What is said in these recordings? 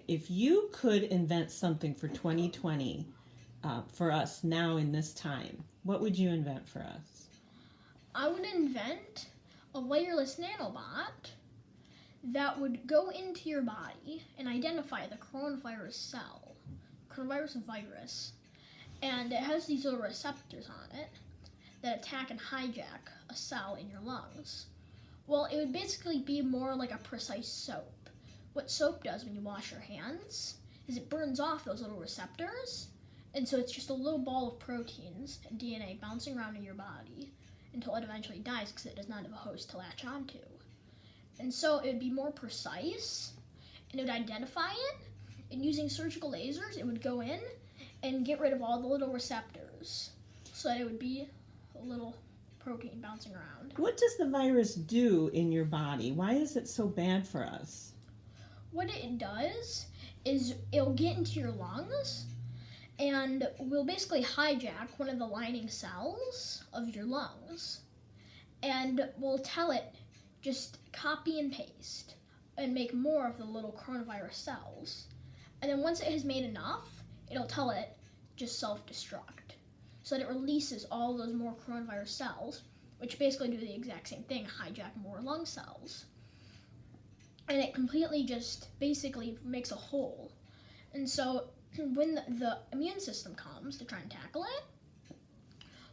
if you could invent something for 2020 for us now in this time, what would you invent for us? I would invent a wireless nanobot that would go into your body and identify the coronavirus virus, and it has these little receptors on it that attack and hijack a cell in your lungs. Well, it would basically be more like a precise soap. What soap does when you wash your hands is it burns off those little receptors, and so it's just a little ball of proteins and DNA bouncing around in your body until it eventually dies because it does not have a host to latch onto. And so it would be more precise, and it would identify it, and using surgical lasers, it would go in and get rid of all the little receptors so that it would be a little protein bouncing around. What does the virus do in your body? Why is it so bad for us? What it does is it'll get into your lungs and will basically hijack one of the lining cells of your lungs, and will tell it just copy and paste and make more of the little coronavirus cells. And then once it has made enough, it'll tell it just self-destruct, so that it releases all those more coronavirus cells, which basically do the exact same thing, hijack more lung cells. And it completely just basically makes a hole. And so when the immune system comes to try and tackle it,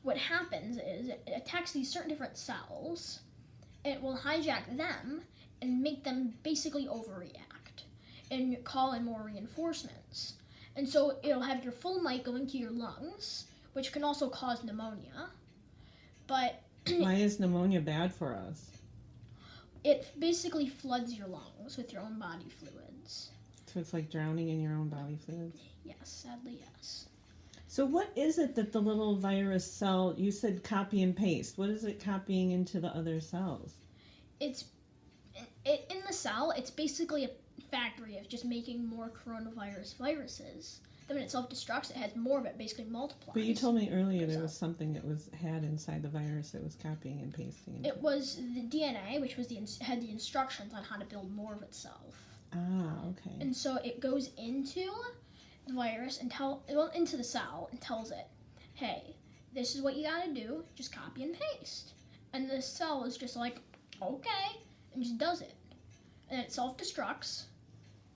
what happens is it attacks these certain different cells, and it will hijack them and make them basically overreact and call in more reinforcements. And so it'll have your full might going to your lungs, which can also cause pneumonia. But why is pneumonia bad for us? It basically floods your lungs with your own body fluids. So it's like drowning in your own body fluids? Yes, sadly, yes. So what is it that the little virus cell, you said copy and paste, what is it copying into the other cells? In the cell, it's basically a factory of just making more coronavirus viruses. Then when it self-destructs, it has more of it, basically multiplies. But you told me earlier there was something that had inside the virus that was copying and pasting. It was the DNA, which was had the instructions on how to build more of itself. Ah, okay. And so it goes into the virus and into the cell and tells it, hey, this is what you gotta do, just copy and paste. And the cell is just like, okay, and just does it. And it self-destructs,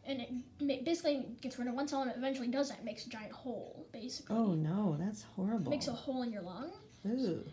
and it basically gets rid of one cell, and it eventually does that. It makes a giant hole, basically. Oh no, that's horrible. It makes a hole in your lung. Ooh.